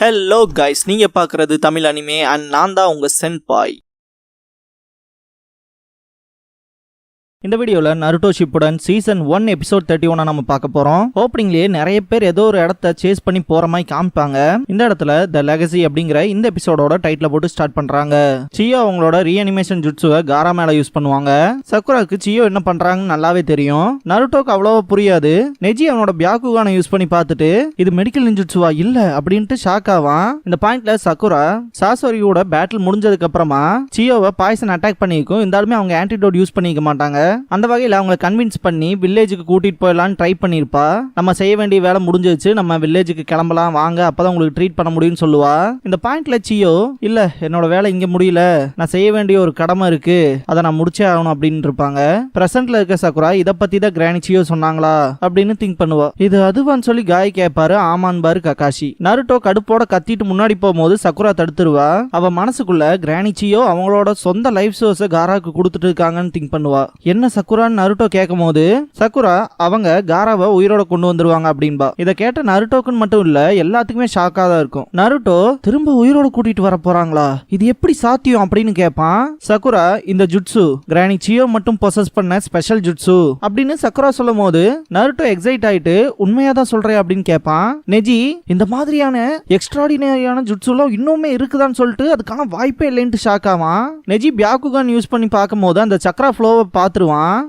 Hello guys, நீங்க பார்க்குறது Tamil anime and நான் தான் உங்க சென்பாய். இந்த வீடியோவில் நருட்டோ ஷிப்புடன் சீசன் 1 எபிசோட் 31 நம்ம பார்க்க போறோம். ஓப்பனிங்லேயே நிறைய பேர் ஏதோ ஒரு இடத்த சேஸ் பண்ணி போற மாதிரி காமிப்பாங்க. இந்த இடத்துல த லெகசி அப்படிங்கிற இந்த எபிசோடோட டைட்டில் போட்டு ஸ்டார்ட் பண்றாங்க. சியோ அவங்களோட ரீஅனிமேஷன் ஜுட்சுவை காரா மேல யூஸ் பண்ணுவாங்க. சக்குராக்கு சியோ என்ன பண்றாங்கன்னு நல்லாவே தெரியும். நருட்டோக்கு அவ்வளவா புரியாது. நெஜி அவனோட பியாக்குகானை யூஸ் பண்ணி பார்த்துட்டு இது மெடிக்கல் நிஞ்சுட்சுவா இல்ல அப்படின்ட்டு ஷாக் ஆவான். இந்த பாயிண்ட்ல சக்குரா சாசோரியோட பேட்டில் முடிஞ்சதுக்கு அப்புறமா சியோவை பாய்சன் அட்டாக் பண்ணிருக்கும். இருந்தாலுமே அவங்க ஆன்டிடோட் யூஸ் பண்ணிக்க மாட்டாங்க. அந்த வகையில் அவங்களை கன்வின்ஸ் பண்ணி வில்லேஜுக்கு கூட்டிட்டு போயிடலான்னு ட்ரை பண்ணிருப்பா. நம்ம செய்ய வேண்டிய வேலை முடிஞ்சிருச்சு, நம்ம வில்லேஜுக்கு கிளம்பலாம் வாங்க, அப்பதான் உங்களுக்கு ட்ரீட் பண்ண முடியும்னு சொல்லுவா. இந்த பாயிண்ட்ல சியோ இல்ல என்னோட வேலை இங்க முடியல, நான் செய்ய வேண்டிய ஒரு கடமை இருக்கு, அதை நான் முடிச்சே ஆகணும் அப்படின்னு இருப்பாங்க. பிரசன்ட்ல இருக்க சக்குரா இதை பத்தி தான் கிரானி சியோ சொன்னாங்களா அப்படின்னு திங்க் பண்ணுவா. இது அதுவான்னு சொல்லி காய் கேட்பாரு. ஆமான் பாரு ககாஷி. நருட்டோ கடுப்போட கத்திட்டு முன்னாடி போகும்போது சக்குரா தடுத்துருவா. அவ மனசுக்குள்ள கிரானி சியோ அவங்களோட சொந்த லைஃப் சோர்ஸை காராக்கு கொடுத்துட்டு இருக்காங்கன்னு திங்க் பண்ணுவா. என்ன சக்குரான்னு நருட்டோ கேட்கும் போது சக்குரா அவங்க காராவை உயிரோட கொண்டு வந்துருவாங்க அப்படின்பா. இதை கேட்ட நருட்டோக்குன்னு மட்டும் இல்ல எல்லாத்துக்குமே ஷாக்கா தான் இருக்கும். நருட்டோ திரும்ப உயிரோட கூட்டிட்டு வர போறாங்களா, இது எப்படி சாத்தியம் அப்படின்னு கேட்பான். சக்குரா இந்த ஜுட்சு கிரானி சியோ மட்டும் பொசஸ் பண்ண ஸ்பெஷல் ஜுட்சு அப்படின்னு சக்குரா சொல்லும் போது நருட்டோ எக்ஸைட் ஆயிட்டு உண்மையா தான் சொல்றேன் அப்படின்னு கேட்பான். நெஜி இந்த மாதிரியான எக்ஸ்ட்ராடினரியான ஜுட்சுலாம் இன்னுமே இருக்குதான்னு சொல்லிட்டு அதுக்கான வாய்ப்பே இல்லைன்ட்டு ஷாக் ஆவான். நெஜி பியாக்குகான் யூஸ் பண்ணி பார்க்கும் போது அந்த சக்ரா ஃப்ளோவை பார்த்துருவான்.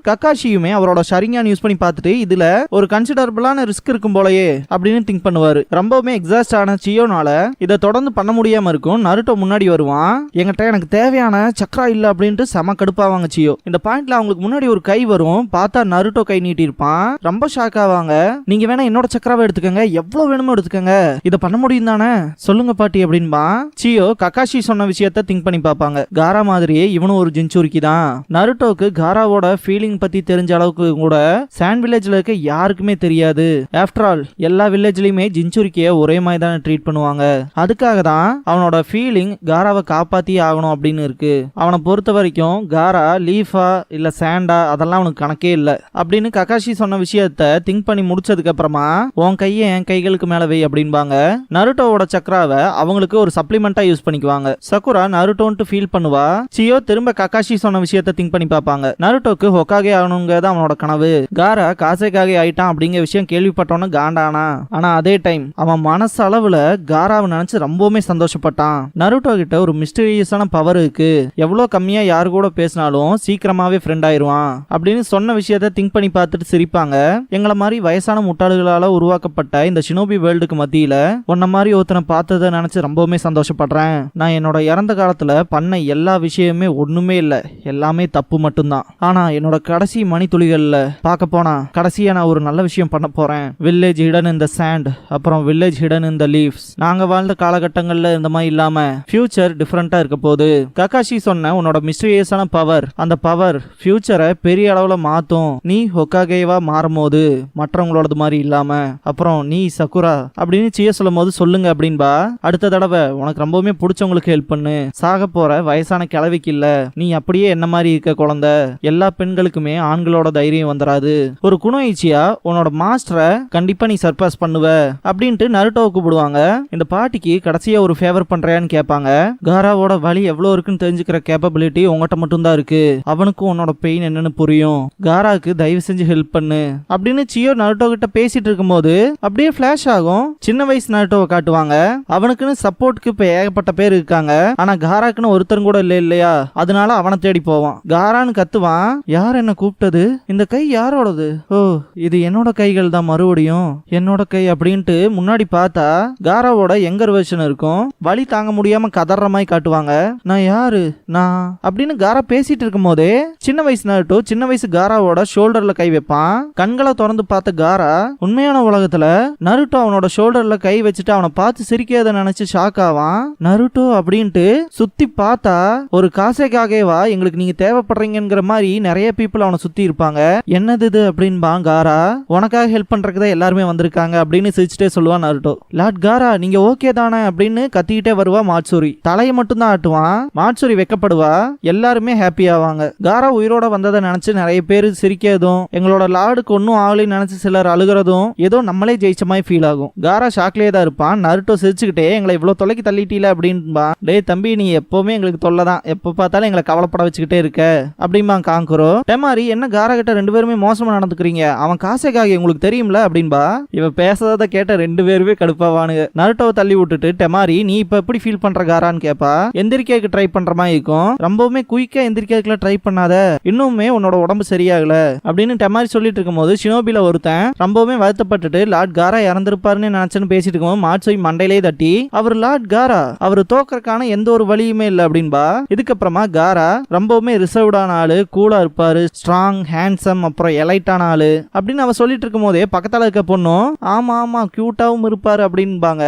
ககாஷியுமே அவரோட ஷரிங்கான் யூஸ் பண்ணி பார்த்துட்டு இதுல ஒரு கன்சிடரபிளான ரிஸ்க் இருக்கும் போலயே அப்படின்னு திங்க் பண்ணுவாரு. ரொம்பவுமே எக்ஸாஸ்ட் ஆன சியோனால இதை தொடர்ந்து பண்ண முடியாம இருக்கும். நருட்டோ முன்னாடி வருவான். என்கிட்ட எனக்கு தேவையான சக்ரா இல்ல அப்படின்ட்டு செம கடுப்பாவாங்க சியோ. இந்த பாயிண்ட்ல அவங்களுக்கு முன்னாடி ஒரு கை வரும். பார்த்தா நருட்டோ கை நீட்டி இருப்பான். ரொம்ப ஷாக் ஆவாங்க. நீங்க வேணா என்னோட சக்ராவை எடுத்துக்கங்க, எவ்வளவு வேணுமோ எடுத்துக்கங்க, இதை பண்ண முடியும் தானே சொல்லுங்க பாட்டி அப்படின்பா. சியோ ககாஷி சொன்ன விஷயத்த திங்க் பண்ணி பார்ப்பாங்க. காரா மாதிரியே இவனும் ஒரு ஜின்சூரிக்கி தான். நருட்டோக்கு காராவோட ஃபீலிங் பத்தி தெரிஞ்ச அளவுக்கு கூட சாண்ட் வில்லேஜ்ல இருக்க யாருக்குமே தெரியாது. ஆஃப்டர் ஆல் எல்லா வில்லேஜ்லயுமே ஜின்சூரிக்கிய ஒரே மாதிரி தான் ட்ரீட் பண்ணுவாங்க. அதுக்காக தான் அவனோட ஃபீலிங் காராவை காப்பாத்தி ஆகணும் அப்படின்னு இருக்கு. அவனை பொறுத்த வரைக்கும் காரா லீஃபா இல்ல சாண்டா அதெல்லாம் அவனுக்கு கணக்கே இல்ல அப்படின்னு ககாஷி சொன்ன விஷயத்த திங்க் பண்ணி முடிச்சதுக்கு அப்புறமா உன் கையை என் கைகளுக்கு மேல வை அப்படின்பாங்க. நருட்டோவோட சக்ராவை அவங்களுக்கு ஒரு சப்ளிமெண்டா யூஸ் பண்ணிக்குவாங்க. சக்குரா நருட்டோன்ட்டு ஃபீல் பண்ணுவா. சியோ திரும்ப ககாஷி சொன்ன விஷயத்த திங்க் பண்ணி பார்ப்பாங்க. நருட்டோக்கு ஹொக்காகே ஆகணுங்கிறது அவனோட கனவு. காரா காசேக்காகே ஆயிட்டான் அப்படிங்கிற விஷயம் கேள்விப்பட்டோன்னு காண்டானா. ஆனா அதே டைம் அவன் மனசு அளவுல காராவை நினைச்சு ரொம்பவுமே சந்தோஷப்பட்டான். நருட்டோ கிட்ட ஒரு மிஸ்டீரியஸான பவர் இருக்கு, எவ்வளவு கம்மியா யாரு கூட பேசினாலும் சீக்கிரமாவே ஃப்ரெண்ட் ஆயிருவான் அப்படின்னு சொன்ன விஷயத்த திங்க் பண்ணி பார்த்துட்டு சிரிப்பாங்க. எங்களை மாதிரி வயசான முட்டாள்களால உருவாக்கப்பட்ட இந்த ஷினோபி வேர்ல்டுக்கு மத்தியில உன்ன மாதிரி ஒருத்தனை பார்த்ததை நினைச்சு ரொம்பவுமே சந்தோஷப்படுறேன். நான் என்னோட இறந்த காலத்துல பண்ண எல்லா விஷயமே ஒண்ணுமே இல்ல, எல்லாமே தப்பு மட்டும்தான். ஆனா என்னோட கடைசி மணி துளிகள்ல பார்க்க போனா கடைசியா நான் ஒரு நல்ல விஷயம் பண்ண போறேன். Village hidden in the sand, அப்புறம் village hidden in the leaves. நாங்க வாழ்ந்த காலகட்டங்கள்ல இந்த மாதிரி இல்லாம ஃபியூச்சர் டிஃபரெண்டா இருக்க போகுது. ககாஷி சொன்ன உன்னோட மிஸ்டீரியஸான பவர், அந்த பவர் ஃபியூச்சரை பெரிய அளவுல மாத்தும். நீ ஹொக்காகேவா மாறும் போது மற்றவங்களோடது மாதிரி இல்லாம, அப்புறம் நீ சக்குரா அப்படின்னு சிய சொல்லும் போது சொல்லுங்க அப்படின்பா. அடுத்த தடவை உனக்கு ரொம்பவுமே பிடிச்சவங்களுக்கு ஹெல்ப் பண்ணு, சாக போற வயசான கிழவிக்கு இல்ல, நீ அப்படியே என்ன மாதிரி இருக்க குழந்தை. எல்லா பெண்களுக்குமே ஆண்களோட தைரியம் வந்துராது. ஒரு குணோயிச்சியா உன்னோட மாஸ்டரை கண்டிப்பா நீ சர்பாஸ் பண்ணுவ அப்படின்ட்டு நருட்டோவை கூப்பிடுவாங்க. இந்த பாட்டிக்கு கடைசியா ஒரு ஃபேவர் பண்றியான்னு கேட்பாங்க. காராவோட வலி எவ்வளவு இருக்குன்னு தெரிஞ்சுக்கிற கேப்பபிலிட்டி உங்ககிட்ட மட்டும் தான் இருக்கு. அவனுக்கும் உன்னோட பெயின் என்னன்னு புரியும். காராக்கு தயவு செஞ்சு ஹெல்ப் பண்ணு அப்படின்னு சியோ நருட்டோ கிட்ட பேசிட்டு இருக்கும் போது அப்படியே பிளாஷ் ஆகும். சின்ன வயசு நருட்டோவை காட்டுவாங்க. அவனுக்குன்னு சப்போர்ட்டுக்கு இப்ப ஏகப்பட்ட பேர் இருக்காங்க. ஆனா காராக்குன்னு ஒருத்தரும் கூட இல்லையா, அதனால அவனை தேடி போவான். காரான்னு கத்துவான். யார் என்ன கூப்பிட்டது, இந்த கை யாரோடது, ஓ இது என்னோட கைகள் தான், மறுபடியும் என்னோட கை அப்படின்ட்டு முன்னாடி பார்த்தா காராவோட யங்கர் வெர்ஷன் இருக்கும். வலி தாங்க முடியாம கதற மாதிரி காட்டுவாங்க. நான் யாரு நான் அப்படின்னு காரா பேசிட்டு இருக்கும் போதே சின்ன வயசு நருட்டோ சின்ன வயசு காராவோட ஷோல்டர்ல கை வைப்பான். கண்களை திறந்து பார்த்த காரா உண்மையான உலகத்துல நருட்டோ அவனோட ஷோல்டர்ல கை வச்சுட்டு அவனை பார்த்து சிரிக்காத நினைச்சு ஷாக் ஆவான். நருட்டோ அப்படின்ட்டு சுத்தி பார்த்தா ஒரு காசேக்காகவா எங்களுக்கு நீங்க தேவைப்படுறீங்கிற மாதிரி நிறைய பீப்புள் அவனை சுத்தி இருப்பாங்க. என்னது இது அப்படின்பா காரா. உனக்காக ஹெல்ப் பண்றதுக்கு தான் எல்லாருமே வந்திருக்காங்க அப்படின்னு சிரிச்சுட்டே சொல்லுவான் நருட்டோ. லார்ட் காரா நீங்க ஓகே தானே அப்படின்னு கத்திக்கிட்டே வருவா மாட்சூரி. தலையை மட்டும் தான் ஆட்டுவான். மாட்சூரி வெக்கப்படுவா. எல்லாருமே ஹாப்பி ஆவாங்க. காரா உயிரோட வந்ததை நினைச்சு நிறைய பேர் சிரிக்கிறதும் எங்களோட லார்டுக்கு ஒன்னும் ஆகலைன்னு நினைச்சு சிலர் அழுகிறதும் ஏதோ நம்மளே ஜெயிச்ச மாதிரி ஃபீல் ஆகும். காரா ஷாக்லேயே தான் இருப்பான். நருட்டோ சிரிச்சுக்கிட்டே எங்களை இவ்வளவு தொலைக்கு தள்ளிட்டீல அப்படின்பா. டேய் தம்பி நீ எப்பவுமே எங்களுக்கு தொல்லை தான், எப்ப பார்த்தாலும் எங்களை கவலைப்பட வச்சுக்கிட்டே இருக்க அப்படின்பா காங்குரோ. டெமாரி என்ன காரா கிட்ட 2 பேருமே மோசமா நடந்துக்கிறீங்க, அவன் காசைக்காக உங்களுக்கு தெரியும்ல அப்படின்பா. இவ பேசுறத கேட்ட 2 பேருமே கடுப்பாவானுங்க. நருட்டோவை தள்ளி விட்டுட்டு டெமாரி நீ இப்ப எப்படி ஃபீல் பண்ற காரான்னு கேப்பா. எந்திரிக்க ட்ரை பண்ற மாதிரி இருக்கும். ரொம்பவுமே குயிக்கா எந்திரிக்க ட்ரை பண்ணாத, இன்னுமே உன்னோட உடம்பு சரியாகல அப்படின்னு டெமாரி சொல்லிட்டு இருக்கும்போது ஷினோபில ஒருத்தன் ரொம்பவுமே வருத்தப்பட்டுட்டு லார்ட் காரா இறந்திருப்பாருன்னு நினைச்சுன்னு பேசிட்டு இருக்கும்போது மாட்சூரி மண்டையிலே தட்டி அவர் லார்ட் காரா அவர் தோக்கறக்கான எந்த ஒரு வழியுமே இல்லை அப்படின்பா. இதுக்கப்புறமா காரா ரொம்பவுமே ரிசர்வ்டான ஆளு, கூலா இருப்பாரு, ஸ்ட்ராங், ஹேண்ட்ஸம், அப்புறம் எலைட்டான ஆளு அப்படின்னு அவ சொல்லிட்டு இருக்கும் போதே பக்கத்தால இருக்க பொண்ணும் ஆமா ஆமா கியூட்டாவும் இருப்பாரு அப்படின்பாங்க.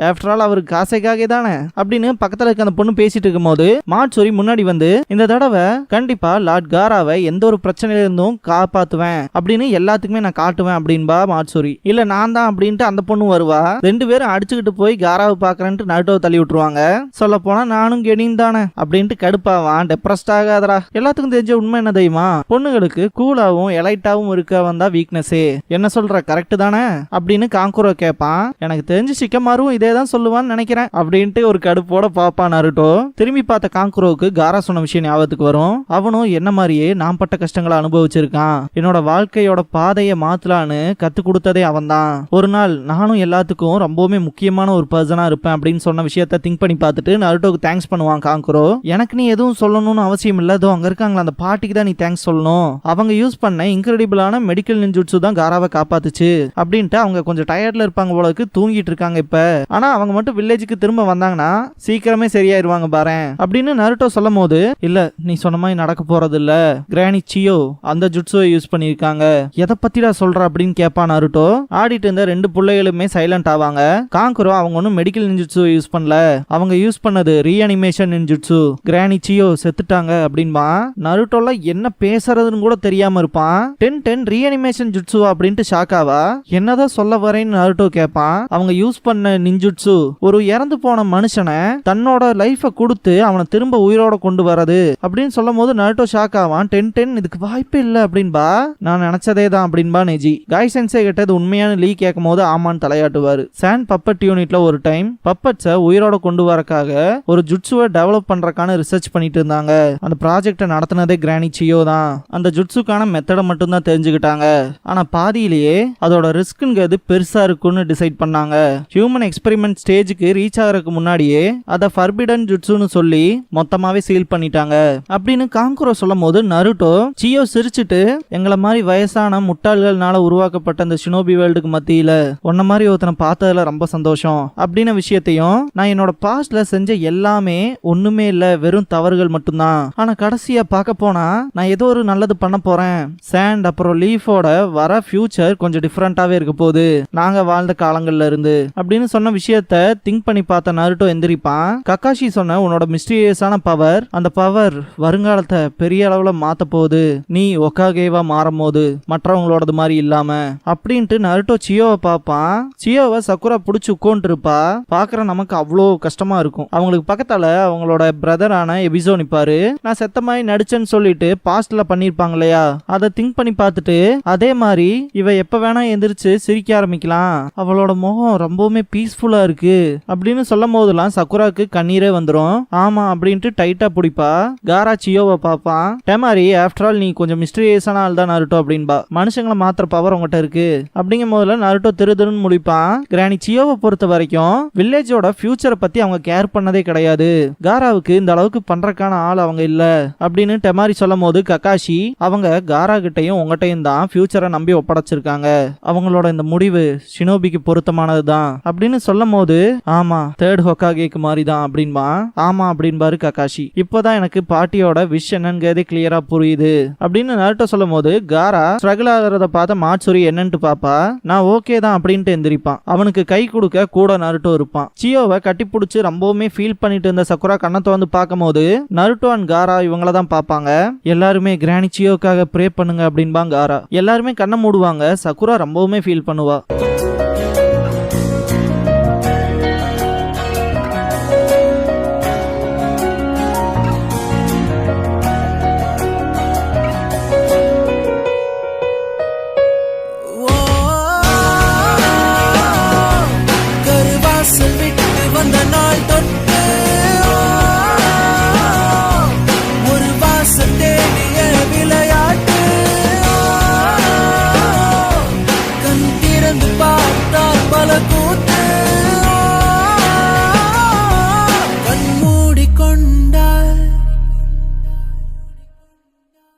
ஆஃப்டர் ஆல் அவருக்கு காசைக்காக தானே அப்படின்னு பக்கத்துல இருக்க அந்த பொண்ணு பேசிட்டு இருக்கும் போது மாட்சூரி முன்னாடி வந்து இந்த தடவை கண்டிப்பா லார்ட் காராவை எந்த ஒரு பிரச்சனையில இருந்தும் காப்பாத்துவேன் அப்படின்னு எல்லாத்துக்குமே நான் காட்டுவேன் அப்படின்பா மாட்சூரி. இல்ல நான் தான் அப்படின்ட்டு அந்த பொண்ணு வருவா. 2 பேரும் அடிச்சுக்கிட்டு போய் காராவை பாக்குறேன்ட்டு நருட்டோவை தள்ளி விட்டுருவாங்க. சொல்ல போனா நானும் கெனின் தானே அப்படின்ட்டு கடுப்பாவான். டெப்ரஸ்ட் ஆகாதரா. எல்லாத்துக்கும் தெரிஞ்ச உண்மை என்ன தெரியுமா, பொண்ணுகளுக்கு கூலாவும் எலைட்டாவும் இருக்க வந்தா வீக்னஸே. என்ன சொல்ற கரெக்ட் தானே அப்படின்னு காங்குரோ கேட்பான். எனக்கு தெரிஞ்சு சிக்கமாரும் இதே தான் சொல்லுவான்னு நினைக்கிறேன் அப்படின்ட்டு ஒரு கடுப்போட பாப்பான் நருட்டோ. திரும்பி பார்த்த காங்குரோவுக்கு காரா சொன்ன விஷயம் ஞாபகத்துக்கு வரும். அவனும் என்ன மாதிரியே நான் பட்ட கஷ்டங்களை அனுபவிச்சிருக்கான், என்னோட வாழ்க்கையோட பாதையை மாத்தலான்னு கத்து கொடுத்ததே அவன் தான். ஒரு நாள் நானும் எல்லாத்துக்கும் ரொம்பவுமே முக்கியமான ஒரு பர்சனா இருப்பேன் அப்படின்னு சொன்ன விஷயத்த திங்க் பண்ணி பார்த்துட்டு நருட்டோக்கு தேங்க்ஸ் பண்ணுவான் காங்குரோ. எனக்கு நீ எதுவும் சொல்லணும்னு அவசியம் இல்ல, அதோ அங்க இருக்காங்களா அந்த பாட்டிக்கு தான் நீ தேங்க்ஸ் சொல்லணும். அவங்க யூஸ் பண்ண இன்கிரெடிபிளான மெடிக்கல் நின்ஜுட்சு தான் காராவை காப்பாத்துச்சு அப்படின்ட்டு அவங்க கொஞ்சம் டயர்ட்ல இருப்பாங்க போலக்கு, தூங்கிட்டு இருக்காங்க இப்ப. ஆனா அவங்க மட்டும் வில்லேஜுக்கு திரும்ப வந்தாங்கன்னா சீக்கிரமே சரியாயிருவாங்க பாரு அப்படின்னு நருட்டோ சொல்லும் போது இல்ல நீ சொன்ன மாதிரி நடக்க போறது இல்ல, கிரானி சியோ அந்த ஜுட்சுவை யூஸ் பண்ணிருக்காங்க, எதை பத்திடா சொல்ற அப்படின்னு கேட்பான் நருட்டோ. ஆடிட்டு இருந்த 2 பிள்ளைகளுமே சைலண்ட் ஆவாங்க. காங்குரோ அவங்க ஒன்னும் மெடிக்கல் நின்ஜுட்சு யூஸ் பண்ணல, அவங்க யூஸ் பண்ணது ரீஅனிமேஷன் நின்ஜுட்சு, கிரானி சியோ செத்துட்டாங்க அப்படின்பா. நருட்டோல என்ன பேசுறதுன்னு கூட தெரியாம இருப்பான். 10 ரீஅனிமேஷன் ஜுட்சு அப்படின்ட்டு ஷாக்காவா. என்னதான் சொல்ல வரேன்னு நருட்டோ கேட்பான். அவங்க யூஸ் பண்ண நின்ஜுட்சு ஒரு இறந்து போன மனுஷனை தன்னோட லைஃப கொடுத்து அவனை திரும்ப உயிரோட கொண்டு வரது அப்படின்னு சொல்லும் போது நருட்டோ ஷாக் ஆவான். 10 இதுக்கு வாய்ப்பே இல்ல அப்படின்பா. நான் நினைச்சதே தான் அப்படின்பா நெஜி. காய் சென்சே கிட்ட இது உண்மையான லீ கேட்கும் போது ஆமான்னு தலையாட்டுவாரு. சாண்ட் பப்பட் யூனிட்ல ஒரு டைம் பப்பட்ஸை உயிரோட கொண்டு வரக்காக ஒரு ஜுட்சுவை டெவலப் பண்றதுக்கான ரிசர்ச் பண்ணிட்டு இருந்தாங்க. அந்த ப்ராஜெக்டை நடத்தினதே கிரானி சியோ தான். அந்த ஜுட்சுக்கான மெத்தடை மட்டும் தான் தெரிஞ்சுக்கிட்டாங்க. ஆனா பாதியிலேயே அதோட ரிஸ்க்ங்கிறது பெருசா இருக்குன்னு டிசைட் பண்ணாங்க. ஹியூமன் எக்ஸ்பெரிமெண்ட் ஸ்டேஜுக்கு ரீச் ஆகிறதுக்கு முன்னாடியே அதை ஃபர்பிடன் ஜுட்சுன்னு சொல்லி மொத்தமாவே சீல் பண்ணிட்டாங்க அப்படின்னு காங்குரோ சொல்லும் போது நருட்டோ சியோ சிரிச்சுட்டு எங்களை மாதிரி வயசான முட்டாள்கள்னால உருவாக்கப்பட்ட அந்த ஷினோபி வேர்ல்டுக்கு மத்தியில உன்ன மாதிரி ஒருத்தனை பார்த்ததுல ரொம்ப சந்தோஷம் அப்படின்னு விஷயத்தையும், நான் என்னோட பாஸ்ட்ல செஞ்ச எல்லாமே ஒண்ணுமே இல்ல, வெறும் தவறுகள் மட்டும்தான். ஆனா கடைசியா பார்க்க போனா நான் ஏதோ ஒரு நல்லது பண்ண போறேன். சாண்ட் அப்புறம் லீஃபோட வர ஃபியூச்சர் கொஞ்சம் டிஃபரெண்டாவே இருக்க போகுது நாங்க வாழ்ந்த காலங்கள்ல இருந்து அப்படின்னு சொன்ன விஷயத்த திங்க் பண்ணி பார்த்த நருட்டோ எந்திரிப்பான். கக்காஷி சொன்ன உன்னோட மிஸ்டீரியஸான பவர், அந்த பவர் வருங்காலத்தை பெரிய அளவுல மாத்த போகுது, நீ ஒக்காகேவா மாறும் போது மற்றவங்களோடது மாதிரி இல்லாம அப்படின்ட்டு நருட்டோ சியோவை பார்ப்பான். சியோவை சக்குரா புடிச்சு உட்கார்ந்து இருப்பா. பாக்குற நமக்கு அவ்வளோ கஷ்டமா இருக்கும். அவங்களுக்கு பக்கத்தால அவங்களோட பிரதரான எபிசோ நிப்பாரு. நான் செத்த மாதிரி நடிச்சேன்னு சொல்லிட்டு பாஸ்ட்ல பண்ணிருப்பாங்க இல்லையா, அதை திங்க் பண்ணி பார்த்துட்டு அதே மாதிரி இவ எப்ப வேணா எந்திரிச்சு சிரிக்க ஆரம்பிக்கலாம், அவளோட முகம் ரொம்பவுமே பீஸ்ஃபுல்லா இருக்கு அப்படின்னு சொல்லும் போதெல்லாம் சக்குராக்கு கண்ணீரே வந்துரும். ஆமா அப்படின்ட்டு டைட்டா பிடிப்பா. காரா சியோவை பார்ப்பான். டெமாரி ஆஃப்டர் ஆல் நீ கொஞ்சம் மிஸ்டீரியஸான ஆள் தான் நருட்டோ அப்படின்பா. மனுஷங்களை மாத்திர பவர் உங்ககிட்ட இருக்கு அப்படிங்கும் போதுல நருட்டோ திருன்னு முடிப்பான். கிரானி சியோவை பொறுத்த வரைக்கும் வில்லேஜோட ஃபியூச்சரை பத்தி அவங்க கேர் பண்ணதே கிடையாது. காராவுக்கு இந்த அளவுக்கு பண்றதுக்கான ஆள் அவங்க இல்ல அப்படின்னு டெமாரி சொல்லும் போது கக்காஷி அவங்க காரா கிட்டையும் உங்ககிட்டையும் தான் ஃபியூச்சரை நம்பி ஒப்படைச்சிருக்காங்க, அவங்களோட இந்த முடிவு ஷினோபிக்கு பொருத்தமானதுதான் அப்படின்னு சொல்லும் போது ஆமா 3rd ஹொக்காகேக்கு மாதிரி தான் அப்படின்பா. ஆமா அப்படின்பாரு கக்காஷி. இப்போதான் எனக்கு பாட்டியோட விஷ் என்னங்கிறதே கிளியரா புரியுது அப்படின்னு நருட்டோ சொல்லும் போது காரா ஸ்ட்ரகிள் ஆகிறத பார்த்த மாட்சூரி என்னன்ட்டு பாப்பா. நான் ஓகே தான் அப்படின்ட்டு எந்திரிப்பான். அவனுக்கு கை கொடுக்க கூட நருட்டோ இருப்பான். சியோவை கட்டி பிடிச்சி ரொம்பவுமே ஃபீல் பண்ணிட்டு இருந்த சக்குரா கண்ணத்தை வந்து பார்க்கும் போது நருட்டோ அண்ட் காரா இவங்கள தான் பார்ப்பாங்க. எல்லாரும் எல்லாருமே கிரானி சியோக்காக ப்ரே பண்ணுங்க அப்படின்பா காரா. எல்லாருமே கண்ணை மூடுவாங்க. சகுரா ரொம்பவுமே ஃபீல் பண்ணுவா.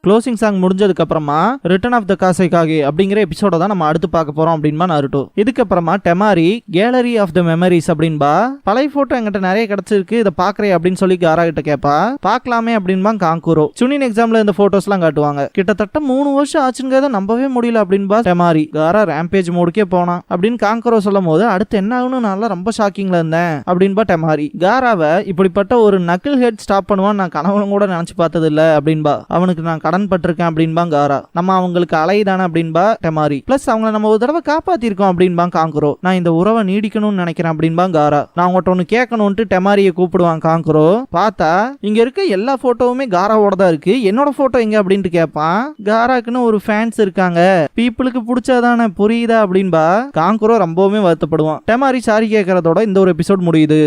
க்ளோசிங் சாங் முடிஞ்சதுக்கு அப்புறமா ரிட்டர்ன் ஆஃப் த காசைகாகே அப்படிங்கிற எபிசோட தான் நம்ம அடுத்து பார்க்க போறோம் அப்படின்பா நருட்டோ. இதுக்கப்புறமா டெமாரி கேலரி ஆஃப் த மெமரிஸ் அப்படின்பா. பழைய போட்டோ என்கிட்ட நிறைய கிடைச்சிருக்கு, இதை பாக்குறேன் அப்படின்னு சொல்லி காரா கிட்ட கேப்பா. பாக்கலாமே அப்படின்பா காங்கூரோ. சுனின் எக்ஸாம்ல இந்த போட்டோஸ் எல்லாம் காட்டுவாங்க. கிட்டத்தட்ட 3 வருஷம் ஆச்சுங்கிறத நம்பவே முடியல அப்படின்பா டெமாரி. காரா ரேம்பேஜ் மோடுக்கே போனா அப்படின்னு காங்கூரோ சொல்லும் போது அடுத்து என்ன ஆகுன்னு நல்லா ரொம்ப ஷாக்கிங்ல இருந்தேன் அப்படின்பா டெமாரி. காராவை இப்படிப்பட்ட ஒரு நக்கிள் ஹெட் ஸ்டாப் பண்ணுவான்னு நான் கனவுல கூட நினைச்சு பார்த்தது இல்ல அப்படின்பா. அவனுக்கு நான் பட்டிருக்கேன் அப்படின்பா காரா. நம்ம அவங்களுக்கு அலைதானே அப்படின்பா டெமாரி. பிளஸ் அவங்கள நம்ம ஒரு தடவை காப்பாத்திருக்கோம் அப்படின்பா காங்கூரோ. நான் இந்த உறவை நீடிக்கணும்னு நினைக்கிறேன் அப்படின்பா காரா. நான் உங்கள்கிட்ட ஒன்று கேட்கணும்ட்டு டெமாரியை கூப்பிடுவான் காங்கூரோ. பார்த்தா இங்க இருக்க எல்லா போட்டோவுமே காராவோட தான் இருக்கு. என்னோட போட்டோ எங்க அப்படின்ட்டு கேட்பான். காராக்குன்னு ஒரு ஃபேன்ஸ் இருக்காங்க, பீப்புளுக்கு பிடிச்சாதானே, புரியுதா அப்படின்பா. காங்கூரோ ரொம்பவுமே வருத்தப்படுவான். டெமாரி சாரி கேட்கறதோட இந்த ஒரு எபிசோட் முடியுது.